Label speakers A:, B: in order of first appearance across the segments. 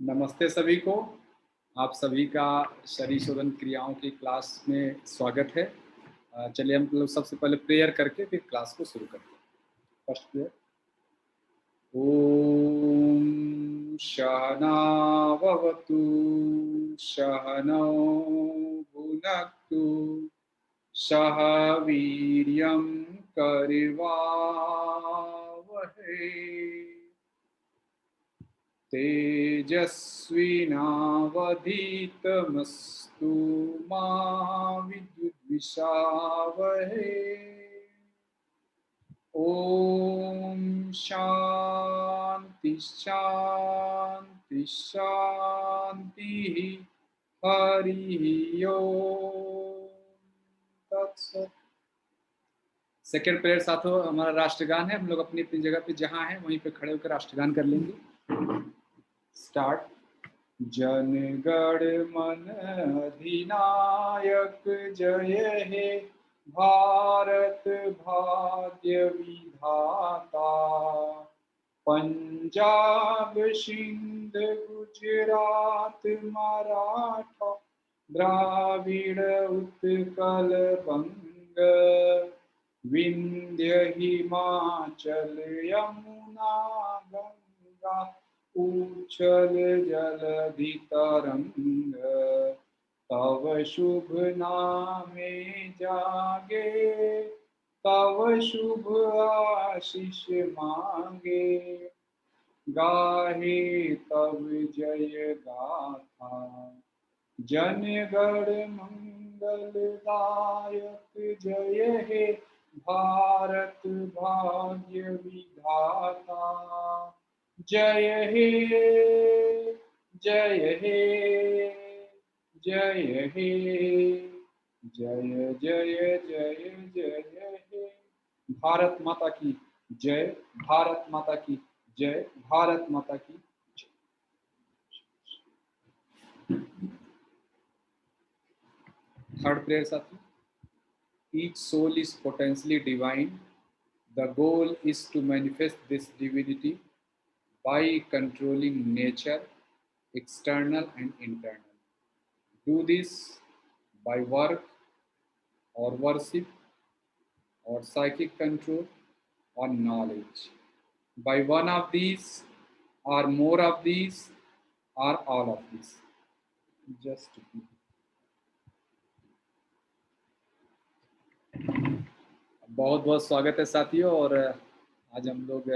A: नमस्ते सभी को। आप सभी का शरीर शोधन क्रियाओं की क्लास में स्वागत है। चलिए हम लोग सबसे पहले प्रेयर करके फिर क्लास को शुरू करते हैं। First prayer. ओम सहना भवतु सहनौ भुनक्तु सह वीर्यं करवावहै तेजस्विनावधीतमस्तु मा विद्विषावहै। ओम शांति शांति शांति। हरि ओम तत्सत। सेकेंड प्रेयर साथियों, हमारा राष्ट्रगान है। हम लोग अपनी अपनी जगह पे जहाँ हैं वहीं पे खड़े होकर राष्ट्रगान कर लेंगे। स्टार्ट। जनगण मन अधिनायक जय हे भारत भाग्य विधाता। पंजाब सिंध गुजरात मराठा द्राविड़ उत्कल बंग विंध्य हिमाचल यमुना गंगा उच्छल जलधि तरंग। तव शुभ नामे जागे तव शुभ आशीष मांगे। गाहे तव जय गाथा जनगण मंगलदायक जय हे भारत भाग्य विधाता। जय हे जय हे जय हे जय जय जय जय हे। भारत माता की जय। भारत माता की जय। भारत माता की जय। थर्ड प्रेयर साथी। Each soul is potentially divine. The goal is to manifest this divinity by controlling nature, external and internal. Do this by work or worship or psychic control or knowledge. By one of these or more of these or all of these. Just to be. बहुत बहुत स्वागत है साथियों। और आज हम लोग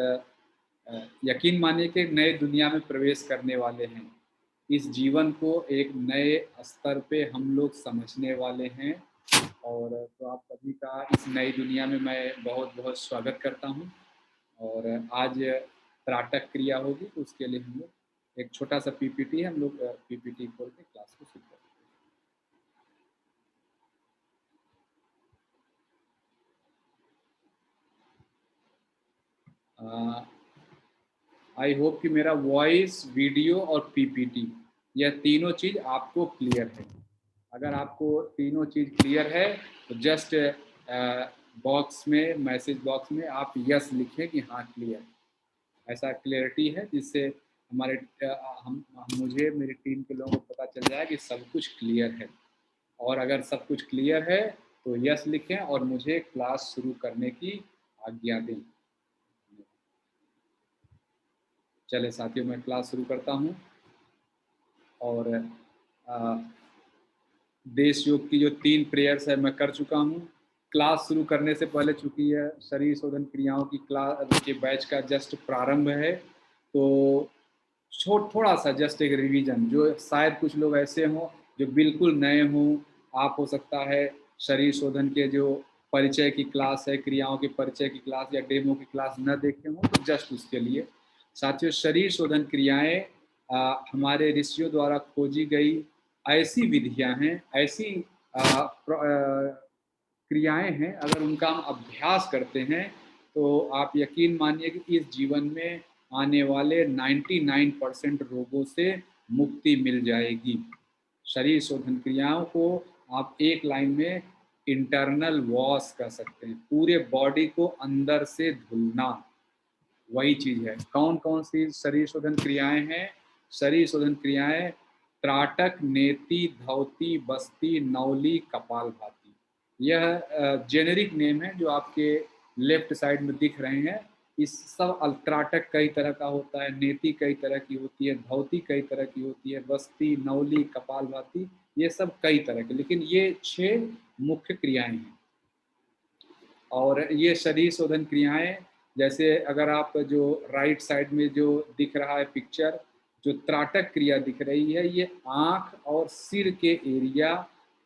A: यकीन मानिए कि नए दुनिया में प्रवेश करने वाले हैं। इस जीवन को एक नए स्तर पे हम लोग समझने वाले हैं। और तो आप सभी का इस नई दुनिया में मैं बहुत बहुत स्वागत करता हूं। और आज त्राटक क्रिया होगी, तो उसके लिए हम लोग एक छोटा सा पीपीटी है, हम लोग पीपीटी खोल के क्लास को शुरू करेंगे। आई होप कि मेरा वॉइस, वीडियो और पीपीटी यह तीनों चीज़ आपको क्लियर है। अगर आपको तीनों चीज़ क्लियर है तो जस्ट बॉक्स में, मैसेज बॉक्स में आप यस लिखें कि हाँ क्लियर। ऐसा क्लियरिटी है जिससे हमारे मुझे, मेरी टीम के लोगों को पता चल जाए कि सब कुछ क्लियर है। और अगर सब कुछ क्लियर है तो यस लिखें और मुझे क्लास शुरू करने की आज्ञा दें। चले साथियों, मैं क्लास शुरू करता हूं। और देश योग की जो 3 प्रेयर्स है मैं कर चुका हूं। क्लास शुरू करने से पहले, चूंकि यह शरीर शोधन क्रियाओं की क्लास के बैच का जस्ट प्रारंभ है, तो थोड़ा सा जस्ट एक रिवीजन, जो शायद कुछ लोग ऐसे हों जो बिल्कुल नए हों। आप हो सकता है शरीर शोधन के जो परिचय की क्लास है, क्रियाओं के परिचय की क्लास या डेमो की क्लास न देखे हों, तो जस्ट उसके लिए साथियों, शरीर शोधन क्रियाएं हमारे ऋषियों द्वारा खोजी गई ऐसी विधियां हैं, ऐसी क्रियाएं हैं। अगर उनका हम अभ्यास करते हैं तो आप यकीन मानिए कि इस जीवन में आने वाले 99% रोगों से मुक्ति मिल जाएगी। शरीर शोधन क्रियाओं को आप एक लाइन में इंटरनल वॉश कर सकते हैं, पूरे बॉडी को अंदर से धुलना, वही चीज है। कौन कौन सी शरीर शोधन क्रियाएं हैं? शरीर शोधन क्रियाएं त्राटक, नेति, धौती, बस्ती, नौली, कपालभाति। यह जेनेरिक नेम है जो आपके लेफ्ट साइड में दिख रहे हैं। इस सब त्राटक कई तरह का होता है, नेति कई तरह की होती है, धौती कई तरह की होती है, बस्ती, नौली, कपालभाति, ये सब कई तरह के, लेकिन ये 6 मुख्य क्रियाएं हैं। और ये शरीर शोधन क्रियाएं, जैसे अगर आप जो राइट साइड में जो दिख रहा है पिक्चर, जो त्राटक क्रिया दिख रही है, ये आँख और सिर के एरिया,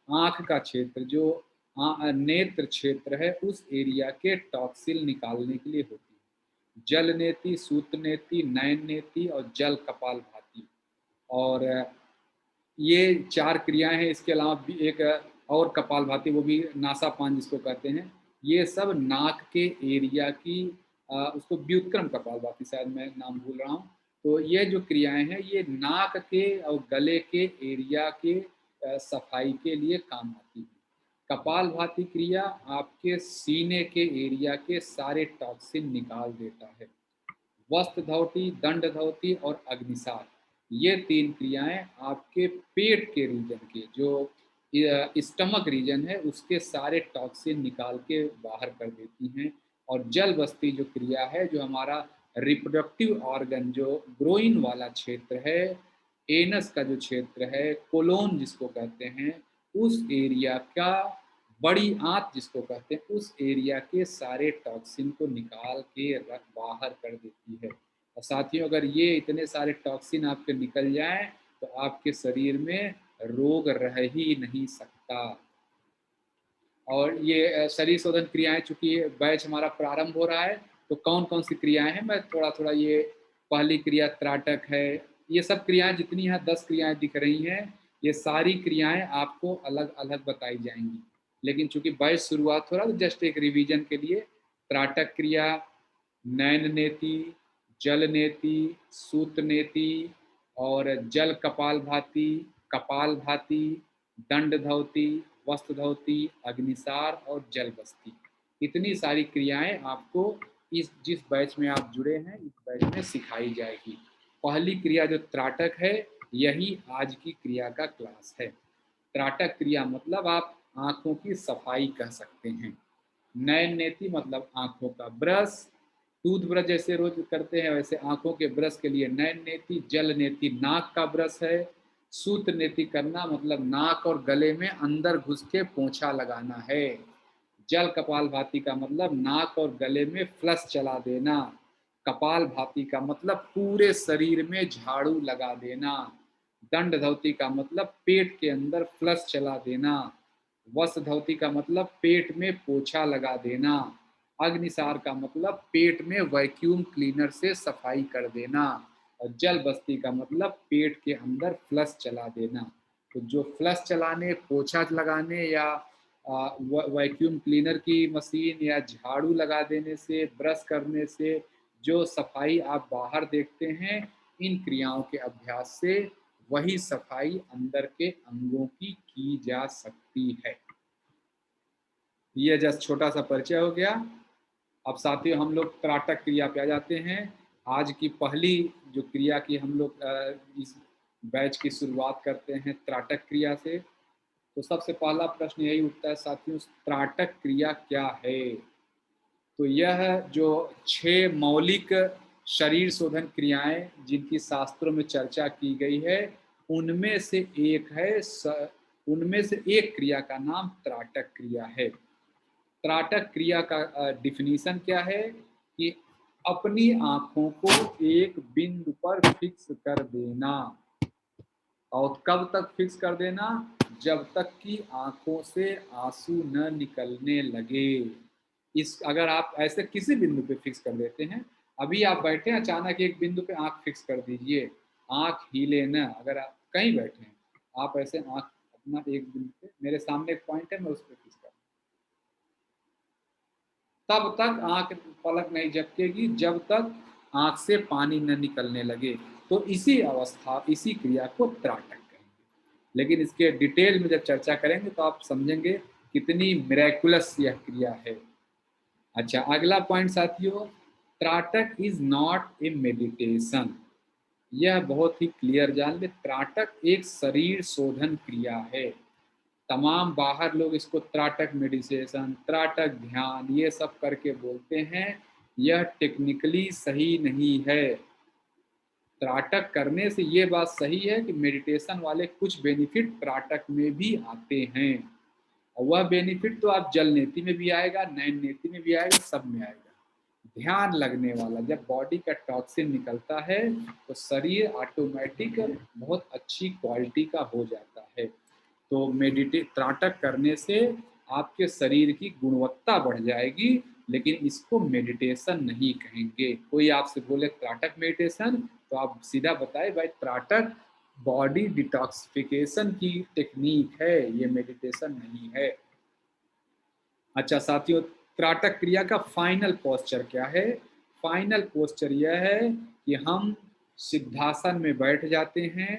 A: आँख का क्षेत्र जो नेत्र क्षेत्र है, उस एरिया के टॉक्सिल निकालने के लिए होती है। जल नेति, सूत्र नेति, नयन नेति और जल कपालभाति। और ये 4 क्रियाएं हैं। इसके अलावा भी एक और कपालभाति, वो भी नासापान जिसको कहते हैं। ये सब नाक के एरिया की उसको व्युत्क्रम कपालभाति, शायद मैं नाम भूल रहा हूँ। तो ये जो क्रियाएं हैं ये नाक के और गले के एरिया के सफाई के लिए काम आती है। कपालभाति क्रिया आपके सीने के एरिया के सारे टॉक्सिन निकाल देता है। वस्त्र धौती, दंड धौती और अग्निसार, ये 3 क्रियाएं आपके पेट के रीजन के, जो स्टमक रीजन है, उसके सारे टॉक्सिन निकाल के बाहर कर देती हैं। और जल बस्ती जो क्रिया है, जो हमारा रिप्रोडक्टिव ऑर्गन, जो ग्रोइन वाला क्षेत्र है, एनस का जो क्षेत्र है, कोलोन जिसको कहते हैं, उस एरिया का, बड़ी आंत जिसको कहते हैं, उस एरिया के सारे टॉक्सिन को निकाल के बाहर कर देती है। और साथियों, अगर ये इतने सारे टॉक्सिन आपके निकल जाएं तो आपके शरीर में रोग रह ही नहीं सकता। और ये शरीर शोधन क्रियाएं, चूंकि बैच हमारा प्रारंभ हो रहा है, तो कौन कौन सी क्रियाएं हैं, मैं थोड़ा थोड़ा, ये पहली क्रिया त्राटक है। ये सब क्रियाएं जितनी हैं, 10 क्रियाएं दिख रही हैं, ये सारी क्रियाएं आपको अलग अलग बताई जाएंगी। लेकिन चूंकि बैच शुरुआत हो रहा है, तो जस्ट एक रिवीजन के लिए, त्राटक क्रिया नयन नेति, जल नेति, सूत्र नेति और जल कपालभाति, कपालभाति, दंड धौती, वस्त्र धौती, अग्निसार और जल बस्ती, इतनी सारी क्रियाएं आपको इस जिस बैच में आप जुड़े हैं, इस बैच में सिखाई जाएगी। पहली क्रिया जो त्राटक है, यही आज की क्रिया का क्लास है। त्राटक क्रिया मतलब आप आंखों की सफाई कह सकते हैं। नयन नेति मतलब आंखों का ब्रश, टूथ ब्रश जैसे रोज करते हैं वैसे आंखों के ब्रश के लिए नयन नेति। जल नेति नाक का ब्रश है। सूत्र नेति करना मतलब नाक और गले में अंदर घुस के पोंछा लगाना है। जल कपाल भाती का मतलब नाक और गले में फ्लश चला देना। कपाल भाती का मतलब पूरे शरीर में झाड़ू लगा देना। दंड धौती का मतलब पेट के अंदर फ्लश चला देना। वस्त्र धौती का मतलब पेट में पोछा लगा देना। अग्निसार का मतलब पेट में वैक्यूम क्लीनर से सफाई कर देना। और जल बस्ती का मतलब पेट के अंदर फ्लश चला देना। तो जो फ्लश चलाने, पोछा लगाने या वैक्यूम क्लीनर की मशीन या झाड़ू लगा देने से, ब्रश करने से जो सफाई आप बाहर देखते हैं, इन क्रियाओं के अभ्यास से वही सफाई अंदर के अंगों की जा सकती है। यह जस्ट छोटा सा परिचय हो गया। अब साथियों, हम लोग त्राटक क्रिया पे आ जाते हैं। आज की पहली जो क्रिया की हम लोग इस बैच की शुरुआत करते हैं त्राटक क्रिया से। तो सबसे पहला प्रश्न यही उठता है साथियों, त्राटक क्रिया क्या है? तो यह जो 6 मौलिक शरीर शोधन क्रियाएं जिनकी शास्त्रों में चर्चा की गई है, उनमें से एक है, उनमें से एक क्रिया का नाम त्राटक क्रिया है। त्राटक क्रिया का डिफिनीशन क्या है कि अपनी आंखों को एक बिंदु पर फिक्स कर देना। और कब तक फिक्स कर देना? जब तक कि आंखों से आंसू न निकलने लगे। अगर आप ऐसे किसी बिंदु पे फिक्स कर देते हैं, अभी आप बैठे हैं, अचानक एक बिंदु पे आंख फिक्स कर दीजिए, आंख हिले न। अगर आप कहीं बैठे हैं, आप ऐसे आंख अपना एक बिंदु पे, मेरे सामने एक पॉइंट है, मैं उस पर फिक्स कर, तब तक आंख पलक नहीं झपकेगी जब तक आंख से पानी न निकलने लगे। तो इसी अवस्था, इसी क्रिया को त्राटक कहेंगे। लेकिन इसके डिटेल में जब चर्चा करेंगे तो आप समझेंगे कितनी मिरेकुलस यह क्रिया है। अच्छा, अगला पॉइंट साथियों, त्राटक इज नॉट ए मेडिटेशन। यह बहुत ही क्लियर जान ले, त्राटक एक शरीर शोधन क्रिया है। तमाम बाहर लोग इसको त्राटक मेडिटेशन, त्राटक ध्यान ये सब करके बोलते हैं, यह टेक्निकली सही नहीं है। त्राटक करने से ये बात सही है कि मेडिटेशन वाले कुछ बेनिफिट त्राटक में भी आते हैं, और वह बेनिफिट तो आप जल नेति में भी आएगा, नयन नेति में भी आएगा, सब में आएगा। ध्यान लगने वाला, जब बॉडी का टॉक्सिन निकलता है तो शरीर ऑटोमेटिक बहुत अच्छी क्वालिटी का हो जाता है। तो मेडिटेट त्राटक करने से आपके शरीर की गुणवत्ता बढ़ जाएगी, लेकिन इसको मेडिटेशन नहीं कहेंगे। कोई आपसे बोले त्राटक मेडिटेशन, तो आप सीधा बताए भाई त्राटक बॉडी डिटॉक्सिफिकेशन की टेक्निक है, ये मेडिटेशन नहीं है। अच्छा साथियों, त्राटक क्रिया का फाइनल पोस्चर क्या है? फाइनल पोस्चर यह है कि हम सिद्धासन में बैठ जाते हैं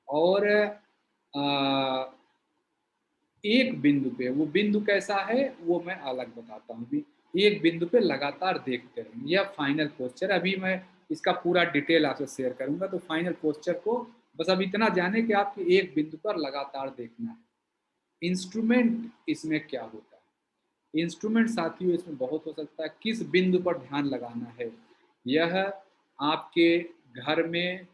A: और एक बिंदु पे, वो बिंदु कैसा है वो मैं अलग बताता हूँ अभी। एक बिंदु पे लगातार देखते रहेंगे, यह फाइनल पोस्चर। अभी मैं इसका पूरा डिटेल आपसे शेयर करूंगा। तो फाइनल पोस्चर को बस अब इतना जाने कि आपको एक बिंदु पर लगातार देखना है। इंस्ट्रूमेंट इसमें क्या होता है? इंस्ट्रूमेंट साथियों इसमें बहुत हो सकता है। किस बिंदु पर ध्यान लगाना है? यह आपके घर में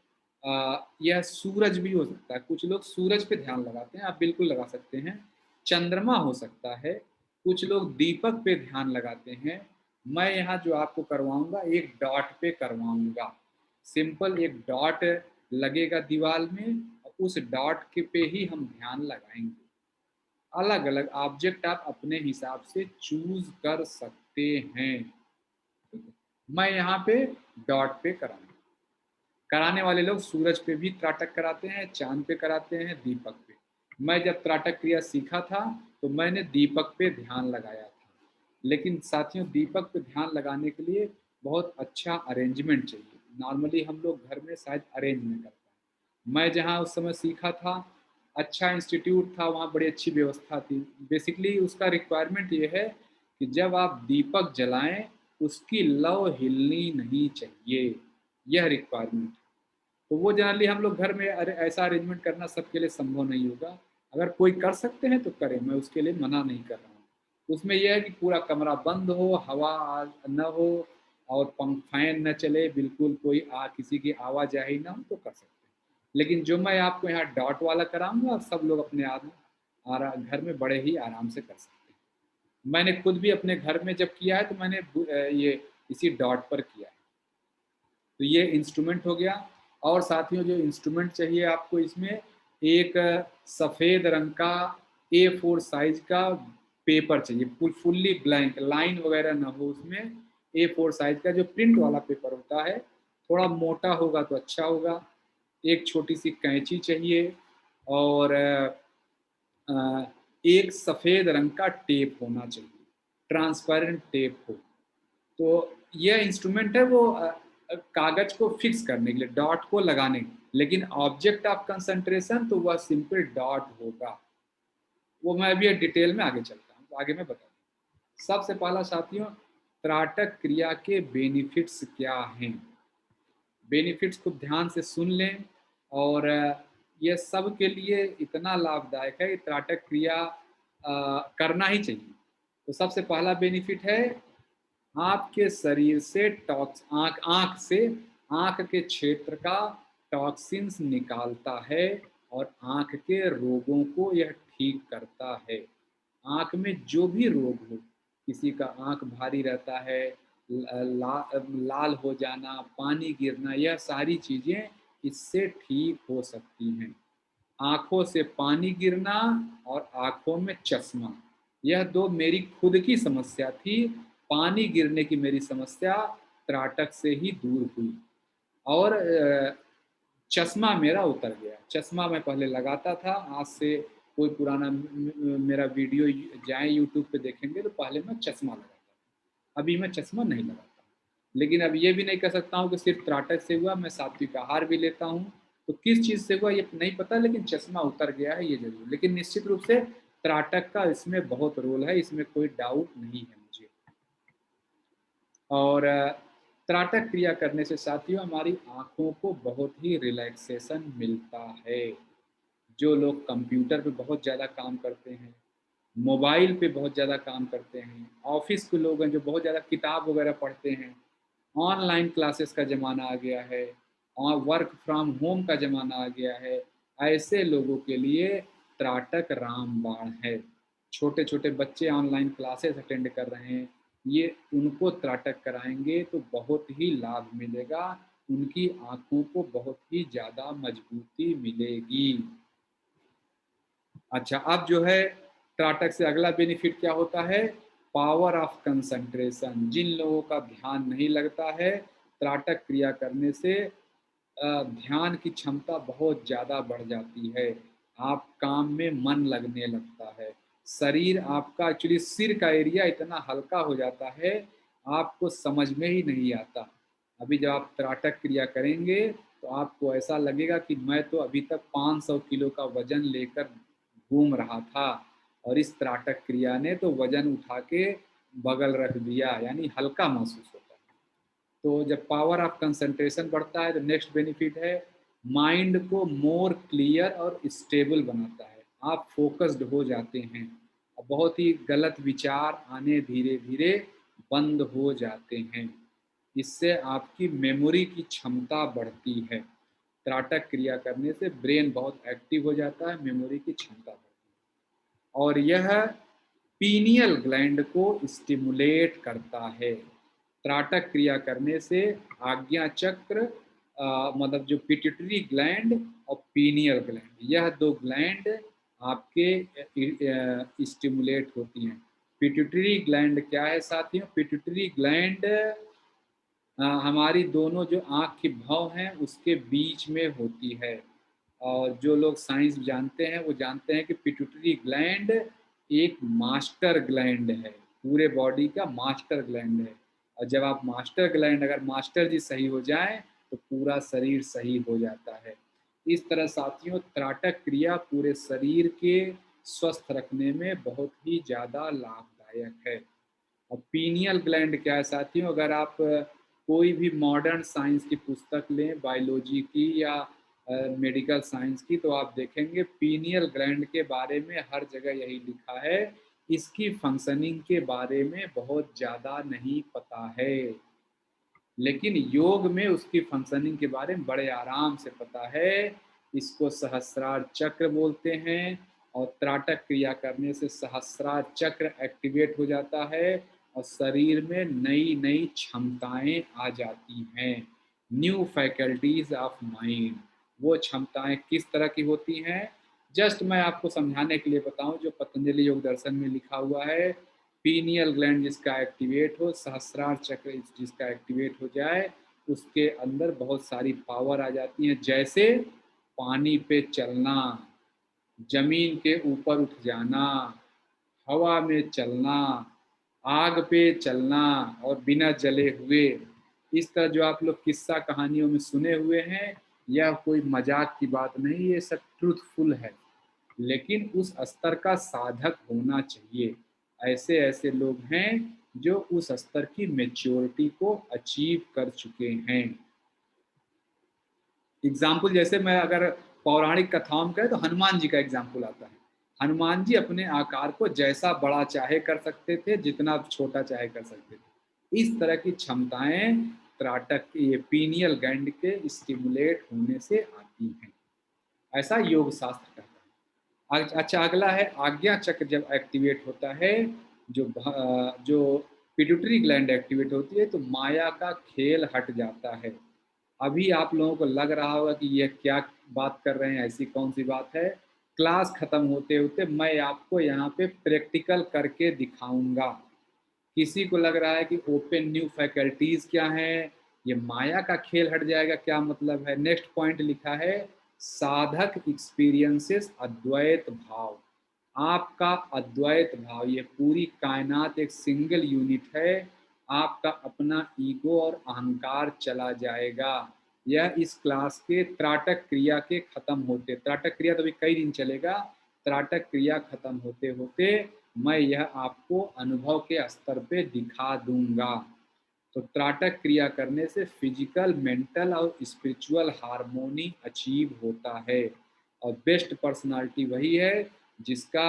A: यह सूरज भी हो सकता है। कुछ लोग सूरज पे ध्यान लगाते हैं, आप बिल्कुल लगा सकते हैं। चंद्रमा हो सकता है, कुछ लोग दीपक पे ध्यान लगाते हैं। मैं यहाँ जो आपको करवाऊंगा एक डॉट पे करवाऊंगा। सिंपल एक डॉट लगेगा दीवार में, उस डॉट के पे ही हम ध्यान लगाएंगे। अलग अलग ऑब्जेक्ट आप अपने हिसाब से चूज कर सकते हैं। मैं यहाँ पे डॉट पे कराऊंगा। कराने वाले लोग सूरज पे भी त्राटक कराते हैं, चांद पे कराते हैं, दीपक पे। मैं जब त्राटक क्रिया सीखा था तो मैंने दीपक पे ध्यान लगाया था। लेकिन साथियों, दीपक पे ध्यान लगाने के लिए बहुत अच्छा अरेंजमेंट चाहिए। नॉर्मली हम लोग घर में शायद अरेंज नहीं कर पाए। मैं जहाँ उस समय सीखा था, अच्छा इंस्टीट्यूट था, वहाँ बड़ी अच्छी व्यवस्था थी। बेसिकली उसका रिक्वायरमेंट ये है कि जब आप दीपक जलाएं, उसकी लौ हिलनी नहीं चाहिए, यह रिक्वायरमेंट। तो वो जनरली हम लोग घर में ऐसा अरेंजमेंट करना सबके लिए संभव नहीं होगा। अगर कोई कर सकते हैं तो करें, मैं उसके लिए मना नहीं कर रहा हूँ। उसमें यह है कि पूरा कमरा बंद हो, हवा न हो, और पंख फैन न चले, बिल्कुल कोई किसी की आवाजाही ना हो, तो कर सकते हैं। लेकिन जो मैं आपको यहाँ डॉट वाला कराऊंगा, सब लोग अपने घर में बड़े ही आराम से कर सकते हैं। मैंने खुद भी अपने घर में जब किया है तो मैंने ये इसी डॉट पर किया है। तो ये इंस्ट्रूमेंट हो गया। और साथियों, जो इंस्ट्रूमेंट चाहिए आपको, इसमें एक सफ़ेद रंग का A4 साइज का पेपर चाहिए, फुल्ली ब्लैंक, लाइन वगैरह ना हो उसमें। A4 साइज का जो प्रिंट वाला पेपर होता है, थोड़ा मोटा होगा तो अच्छा होगा। एक छोटी सी कैंची चाहिए, और एक सफ़ेद रंग का टेप होना चाहिए, ट्रांसपेरेंट टेप हो। तो यह इंस्ट्रूमेंट है वो कागज को फिक्स करने के लिए, डॉट को लगाने के लिए। लेकिन ऑब्जेक्ट ऑफ कंसंट्रेशन तो वह सिंपल डॉट होगा। वो मैं अभी डिटेल में आगे चलता हूँ, तो आगे मैं बताऊँ। सबसे पहला साथियों, त्राटक क्रिया के बेनिफिट्स क्या हैं? बेनिफिट्स को ध्यान से सुन लें। और यह सब के लिए इतना लाभदायक है कि त्राटक क्रिया करना ही चाहिए। तो सबसे पहला बेनिफिट है, आपके शरीर से टॉक्स आँख से आँख के क्षेत्र का टॉक्सिन्स निकालता है, और आँख के रोगों को यह ठीक करता है। आँख में जो भी रोग हो, किसी का आँख भारी रहता है, लाल हो जाना, पानी गिरना, यह सारी चीज़ें इससे ठीक हो सकती हैं। आँखों से पानी गिरना और आँखों में चश्मा, यह दो मेरी खुद की समस्या थी। पानी गिरने की मेरी समस्या त्राटक से ही दूर हुई, और चश्मा मेरा उतर गया। चश्मा मैं पहले लगाता था, आज से कोई पुराना मेरा वीडियो जाए यूट्यूब पे देखेंगे तो पहले मैं चश्मा लगाता था, अभी मैं चश्मा नहीं लगाता। लेकिन अब ये भी नहीं कह सकता हूँ कि सिर्फ त्राटक से हुआ, मैं सात्विक आहार भी लेता हूँ। तो किस चीज़ से हुआ ये नहीं पता, लेकिन चश्मा उतर गया है ये जरूर। लेकिन निश्चित रूप से त्राटक का इसमें बहुत रोल है, इसमें कोई डाउट नहीं है मुझे। और त्राटक क्रिया करने से साथियों हमारी आँखों को बहुत ही रिलैक्सेशन मिलता है। जो लोग कंप्यूटर पे बहुत ज़्यादा काम करते हैं, मोबाइल पे बहुत ज़्यादा काम करते हैं, ऑफ़िस के लोग हैं जो बहुत ज़्यादा किताब वगैरह पढ़ते हैं, ऑनलाइन क्लासेस का ज़माना आ गया है और वर्क फ्रॉम होम का ज़माना आ गया है। ऐसे लोगों के लिए त्राटक रामबाण है। छोटे-छोटे बच्चे ऑनलाइन क्लासेस अटेंड कर रहे हैं, ये उनको त्राटक कराएँगे तो बहुत ही लाभ मिलेगा, उनकी आँखों को बहुत ही ज़्यादा मजबूती मिलेगी। अच्छा, अब जो है त्राटक से अगला बेनिफिट क्या होता है? Power of concentration. जिन लोगों का ध्यान नहीं लगता है, त्राटक क्रिया करने से ध्यान की क्षमता बहुत ज़्यादा बढ़ जाती है। आप काम में मन लगने लगता है। शरीर आपका एक्चुअली सिर का एरिया इतना हल्का हो जाता है, आपको समझ में ही नहीं आता। अभी जब आप त्राटक क्रिया करेंगे, तो आपको ऐसा लगेगा कि मैं तो अभी तक 500 किलो का वज़न लेकर घूम रहा था और इस त्राटक क्रिया ने तो वज़न उठा के बगल रख दिया, यानी हल्का महसूस होता है। तो जब पावर ऑफ कंसंट्रेशन बढ़ता है तो नेक्स्ट बेनिफिट है माइंड को मोर क्लियर और स्टेबल बनाता है। आप फोकस्ड हो जाते हैं और बहुत ही गलत विचार आने धीरे धीरे बंद हो जाते हैं। इससे आपकी मेमोरी की क्षमता बढ़ती है। त्राटक क्रिया करने से ब्रेन बहुत एक्टिव हो जाता है, मेमोरी की क्षमता बढ़ती है और यह पीनियल ग्लैंड को स्टिमुलेट करता है। त्राटक क्रिया करने से आज्ञा चक्र मतलब जो पिट्यूटरी ग्लैंड और पीनियल ग्लैंड, यह दो ग्लैंड आपके स्टिमुलेट होती हैं। पिट्यूटरी ग्लैंड क्या है साथियों? पिट्यूटरी ग्लैंड हमारी दोनों जो आँख की भौं हैं उसके बीच में होती है और जो लोग साइंस जानते हैं वो जानते हैं कि पिट्यूटरी ग्लैंड एक मास्टर ग्लैंड है, पूरे बॉडी का मास्टर ग्लैंड है और जब आप मास्टर ग्लैंड अगर मास्टर जी सही हो जाएँ तो पूरा शरीर सही हो जाता है। इस तरह साथियों त्राटक क्रिया पूरे शरीर के स्वस्थ रखने में बहुत ही ज़्यादा लाभदायक है। और पीनियल ग्लैंड क्या है साथियों? अगर आप कोई भी मॉडर्न साइंस की पुस्तक लें, बायोलॉजी की या मेडिकल साइंस की, तो आप देखेंगे पीनियल ग्लैंड के बारे में हर जगह यही लिखा है, इसकी फंक्शनिंग के बारे में बहुत ज़्यादा नहीं पता है। लेकिन योग में उसकी फंक्शनिंग के बारे में बड़े आराम से पता है। इसको सहस्रार चक्र बोलते हैं और त्राटक क्रिया करने से सहस्रार चक्र एक्टिवेट हो जाता है और शरीर में नई-नई क्षमताएँ आ जाती हैं। न्यू फैकल्टीज़ ऑफ माइंड, वो क्षमताएँ किस तरह की होती हैं? जस्ट मैं आपको समझाने के लिए बताऊँ जो पतंजलि योग दर्शन में लिखा हुआ है, पीनियल ग्लैंड जिसका एक्टिवेट हो, सहस्रार चक्र जिसका एक्टिवेट हो जाए, उसके अंदर बहुत सारी पावर आ जाती हैं। जैसे पानी पे चलना, ज़मीन के ऊपर उठ जाना, हवा में चलना, आग पे चलना और बिना जले हुए। इस तरह जो आप लोग किस्सा कहानियों में सुने हुए हैं, यह कोई मज़ाक की बात नहीं, ये सब ट्रुथफुल है। लेकिन उस स्तर का साधक होना चाहिए। ऐसे-ऐसे लोग हैं जो उस स्तर की मैच्योरिटी को अचीव कर चुके हैं। एग्ज़ाम्पल जैसे मैं अगर पौराणिक कथाओं में कहें तो हनुमान जी का एग्ज़ाम्पल आता है। हनुमान जी अपने आकार को जैसा बड़ा चाहे कर सकते थे, जितना छोटा चाहे कर सकते थे। इस तरह की क्षमताएँ त्राटक ये पीनियल ग्लैंड के स्टिमुलेट होने से आती हैं। ऐसा योग शास्त्र कहता है। अच्छा अगला है आज्ञा चक्र जब एक्टिवेट होता है, जो पिट्यूटरी ग्लैंड एक्टिवेट होती है तो माया का खेल हट जाता है। अभी आप लोगों को लग रहा होगा कि ये क्या बात कर रहे हैं, ऐसी कौन-सी बात है? क्लास खत्म होते-होते मैं आपको यहाँ पे प्रैक्टिकल करके दिखाऊँगा। किसी को लग रहा है कि ओपन न्यू फैकल्टीज़ क्या हैं? ये माया का खेल हट जाएगा क्या मतलब है? नेक्स्ट पॉइंट लिखा है साधक एक्सपीरियंसेस अद्वैत भाव। आपका अद्वैत भाव, ये पूरी कायनात एक सिंगल यूनिट है, आपका अपना ईगो और अहंकार चला जाएगा। यह इस क्लास के त्राटक क्रिया के खत्म होते, त्राटक क्रिया तो अभी कई दिन चलेगा, त्राटक क्रिया खत्म होते-होते मैं यह आपको अनुभव के स्तर पे दिखा दूँगा। तो त्राटक क्रिया करने से फिजिकल, मेंटल और स्पिरिचुअल हार्मोनी अचीव होता है। और बेस्ट पर्सनालिटी वही है जिसका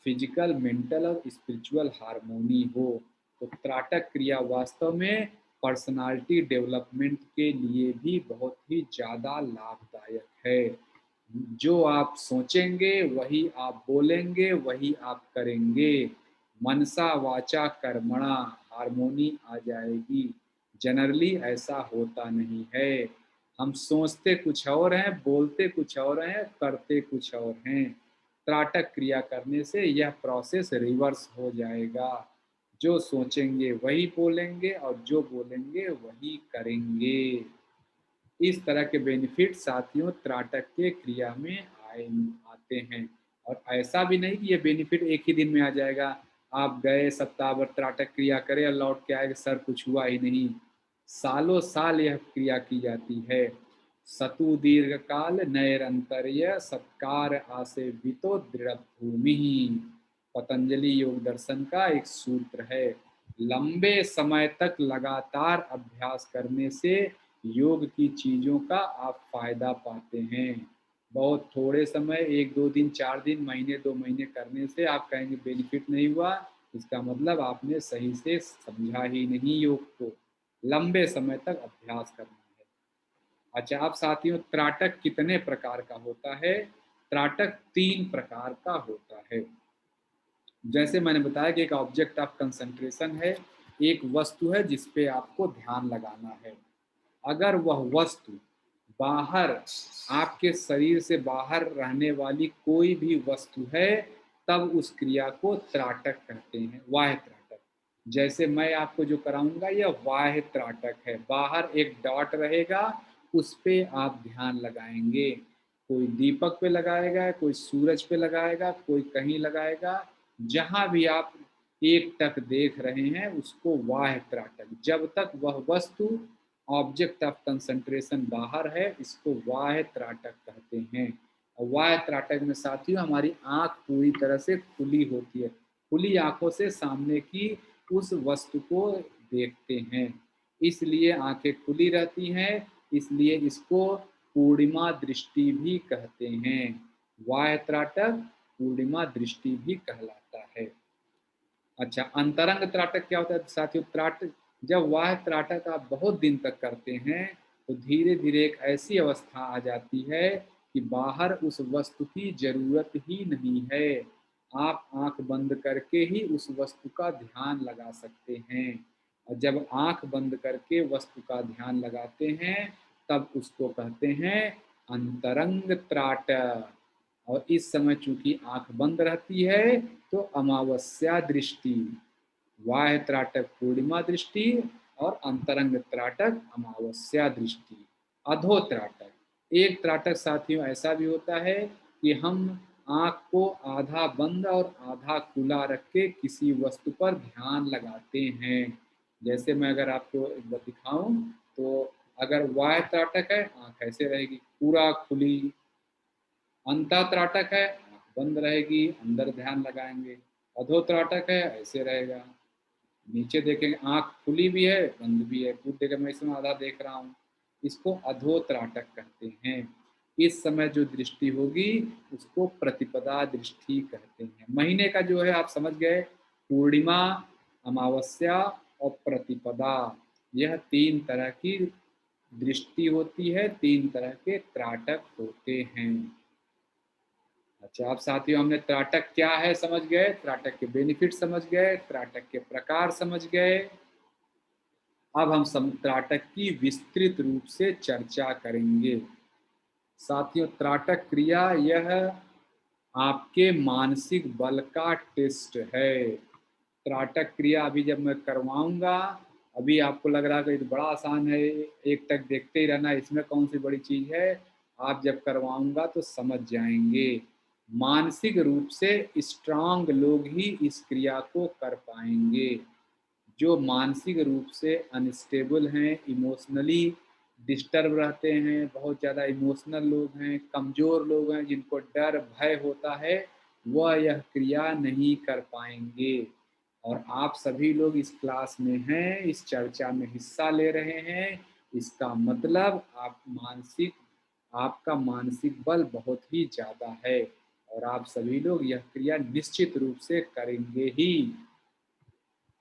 A: फिजिकल, मेंटल और स्पिरिचुअल हार्मोनी हो। तो त्राटक क्रिया वास्तव में पर्सनालिटी डेवलपमेंट के लिए भी बहुत ही ज़्यादा लाभदायक है। जो आप सोचेंगे वही आप बोलेंगे, वही आप करेंगे। मनसा वाचा कर्मणा हार्मोनी आ जाएगी। जनरली ऐसा होता नहीं है। हम सोचते कुछ और हैं, बोलते कुछ और हैं, करते कुछ और हैं। त्राटक क्रिया करने से यह प्रोसेस रिवर्स हो जाएगा। जो सोचेंगे वही बोलेंगे और जो बोलेंगे वही करेंगे। इस तरह के बेनिफिट साथियों त्राटक के क्रिया में आते हैं। और ऐसा भी नहीं कि ये बेनिफिट एक ही दिन में आ जाएगा। आप गए सप्ताह भर त्राटक क्रिया करें और लौट के आए कि सर कुछ हुआ ही नहीं। सालों साल यह क्रिया की जाती है। सतु दीर्घ काल नैरंतर्य सत्कार आसे वितो दृढ़ भूमि। पतंजलि योग दर्शन का एक सूत्र है। लंबे समय तक लगातार अभ्यास करने से योग की चीज़ों का आप फायदा पाते हैं। बहुत थोड़े समय, 1-2 दिन, 4 दिन, महीने 2 महीने करने से आप कहेंगे बेनिफिट नहीं हुआ, इसका मतलब आपने सही से समझा ही नहीं योग को। लंबे समय तक अभ्यास करना है। अच्छा, अब साथियों त्राटक कितने प्रकार का होता है? त्राटक 3 प्रकार का होता है। जैसे मैंने बताया कि एक ऑब्जेक्ट ऑफ कंसंट्रेशन है, एक वस्तु है जिस पे आपको ध्यान लगाना है। अगर वह वस्तु बाहर, आपके शरीर से बाहर रहने वाली कोई भी वस्तु है, तब उस क्रिया को त्राटक कहते हैं, बाह्य त्राटक। जैसे मैं आपको जो कराऊंगा यह बाह्य त्राटक है। बाहर एक डॉट रहेगा, उस पे आप ध्यान लगाएंगे। कोई दीपक पे लगाएगा, कोई सूरज पे लगाएगा, कोई कहीं लगाएगा। जहां भी आप एक टक देख रहे हैं उसको बाह्य त्राटक। जब तक वह वस्तु, ऑब्जेक्ट ऑफ कंसंट्रेशन बाहर है, इसको बाह्य त्राटक कहते हैं। और बाह्य त्राटक में साथियों हमारी आंख पूरी तरह से खुली होती है। खुली आंखों से सामने की उस वस्तु को देखते हैं, इसलिए आंखें खुली रहती हैं। इसलिए इसको पूर्णिमा दृष्टि भी कहते हैं। बाह्य त्राटक पूर्णिमा दृष्टि भी कहलाता है। अच्छा, अंतरंग त्राटक क्या होता है साथियों? त्राटक, जब वह त्राटक आप बहुत दिन तक करते हैं तो धीरे धीरे एक ऐसी अवस्था आ जाती है कि बाहर उस वस्तु की जरूरत ही नहीं है। आप आंख बंद करके ही उस वस्तु का ध्यान लगा सकते हैं। और जब आंख बंद करके वस्तु का ध्यान लगाते हैं तब उसको कहते हैं अंतरंग त्राटक। और इस समय चूंकि आंख बंद रहती है तो अमावस्या दृष्टि, बाह्य त्राटक पूर्णिमा दृष्टि और अंतरंग त्राटक अमावस्या दृष्टि। अधो त्राटक, एक त्राटक साथियों ऐसा भी होता है कि हम आंख को आधा बंद और आधा खुला रख के किसी वस्तु पर ध्यान लगाते हैं। जैसे मैं अगर आपको एक बार दिखाऊं तो अगर बाह्य त्राटक है आंख ऐसे रहेगी पूरा खुली। अंता त्राटक है आँख बंद रहेगी, अंदर ध्यान लगाएंगे। अधो त्राटक है ऐसे रहेगा, नीचे देखेंगे आँख खुली भी है बंद भी है, पूरी देखें मैं इसमें आधा देख रहा हूँ। इसको अधो त्राटक कहते हैं। इस समय जो दृष्टि होगी उसको प्रतिपदा दृष्टि कहते हैं। महीने का जो है आप समझ गए, पूर्णिमा, अमावस्या और प्रतिपदा, यह 3 तरह की दृष्टि होती है, 3 तरह के त्राटक होते हैं। अच्छा, अब साथियों हमने त्राटक क्या है समझ गए, त्राटक के बेनिफिट समझ गए, त्राटक के प्रकार समझ गए। अब हम त्राटक की विस्तृत रूप से चर्चा करेंगे। साथियों त्राटक क्रिया यह आपके मानसिक बल का टेस्ट है। त्राटक क्रिया अभी जब मैं करवाऊंगा, अभी आपको लग रहा है कि ये तो बड़ा आसान है, एक तक देखते ही रहना, इसमें कौन सी बड़ी चीज है। आप जब करवाऊंगा तो समझ जाएंगे। मानसिक रूप से स्ट्रांग लोग ही इस क्रिया को कर पाएंगे। जो मानसिक रूप से अनस्टेबल हैं, इमोशनली डिस्टर्ब रहते हैं, बहुत ज़्यादा इमोशनल लोग हैं, कमज़ोर लोग हैं, जिनको डर भय होता है, वह यह क्रिया नहीं कर पाएंगे। और आप सभी लोग इस क्लास में हैं, इस चर्चा में हिस्सा ले रहे हैं, इसका मतलब आपका मानसिक बल बहुत ही ज़्यादा है और आप सभी लोग यह क्रिया निश्चित रूप से करेंगे ही।